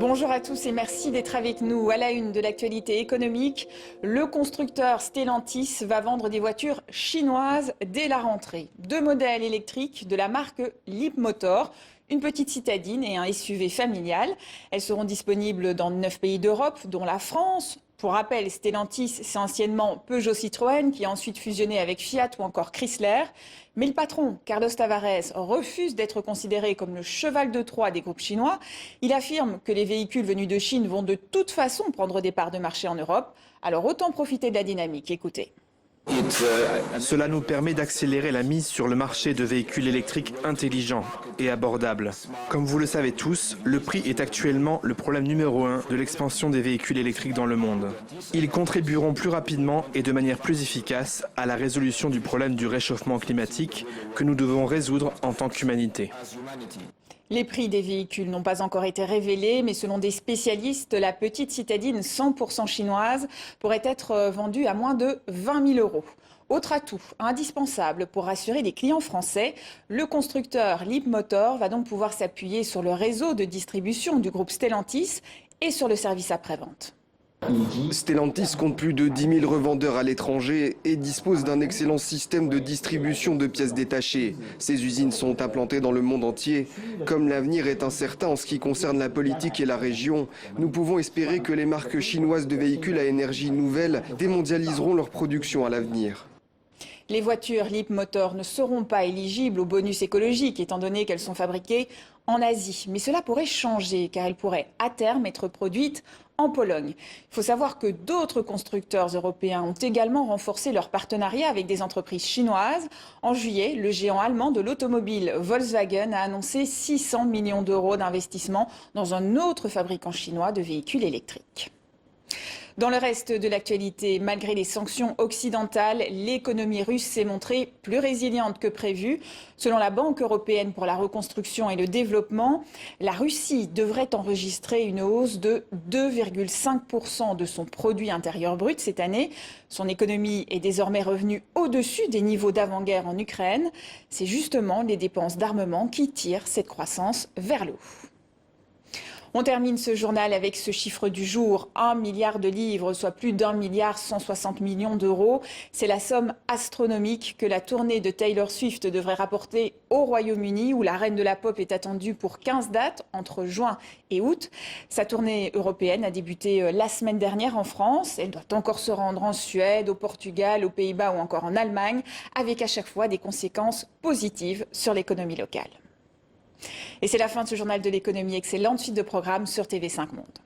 Bonjour à tous et merci d'être avec nous. À la une de l'actualité économique, le constructeur Stellantis va vendre des voitures chinoises dès la rentrée. 2 modèles électriques de la marque Leapmotor, une petite citadine et un SUV familial. Elles seront disponibles dans 9 pays d'Europe, dont la France. Pour rappel, Stellantis, c'est anciennement Peugeot-Citroën qui a ensuite fusionné avec Fiat ou encore Chrysler. Mais le patron, Carlos Tavares, refuse d'être considéré comme le cheval de Troie des groupes chinois. Il affirme que les véhicules venus de Chine vont de toute façon prendre des parts de marché en Europe. Alors autant profiter de la dynamique. Écoutez. Cela nous permet d'accélérer la mise sur le marché de véhicules électriques intelligents et abordables. Comme vous le savez tous, le prix est actuellement le problème numéro 1 de l'expansion des véhicules électriques dans le monde. Ils contribueront plus rapidement et de manière plus efficace à la résolution du problème du réchauffement climatique que nous devons résoudre en tant qu'humanité. Les prix des véhicules n'ont pas encore été révélés, mais selon des spécialistes, la petite citadine 100% chinoise pourrait être vendue à moins de 20 000 €. Autre atout indispensable pour rassurer les clients français, le constructeur Leapmotor va donc pouvoir s'appuyer sur le réseau de distribution du groupe Stellantis et sur le service après-vente. Stellantis compte plus de 10 000 revendeurs à l'étranger et dispose d'un excellent système de distribution de pièces détachées. Ces usines sont implantées dans le monde entier. Comme l'avenir est incertain en ce qui concerne la politique et la région, nous pouvons espérer que les marques chinoises de véhicules à énergie nouvelle démondialiseront leur production à l'avenir. Les voitures Leapmotor ne seront pas éligibles au bonus écologique étant donné qu'elles sont fabriquées en Asie. Mais cela pourrait changer car elles pourraient à terme être produites en Pologne. Il faut savoir que d'autres constructeurs européens ont également renforcé leur partenariat avec des entreprises chinoises. En juillet, le géant allemand de l'automobile Volkswagen a annoncé 600 millions d'euros d'investissement dans un autre fabricant chinois de véhicules électriques. Dans le reste de l'actualité, malgré les sanctions occidentales, l'économie russe s'est montrée plus résiliente que prévu. Selon la Banque européenne pour la reconstruction et le développement, la Russie devrait enregistrer une hausse de 2,5% de son produit intérieur brut cette année. Son économie est désormais revenue au-dessus des niveaux d'avant-guerre en Ukraine. C'est justement les dépenses d'armement qui tirent cette croissance vers le haut. On termine ce journal avec ce chiffre du jour, 1 milliard de livres, soit plus d'1 milliard 160 millions d'euros. C'est la somme astronomique que la tournée de Taylor Swift devrait rapporter au Royaume-Uni, où la reine de la pop est attendue pour 15 dates, entre juin et août. Sa tournée européenne a débuté la semaine dernière en France. Elle doit encore se rendre en Suède, au Portugal, aux Pays-Bas ou encore en Allemagne, avec à chaque fois des conséquences positives sur l'économie locale. Et c'est la fin de ce journal de l'économie. Excellente suite de programme sur TV5 Monde.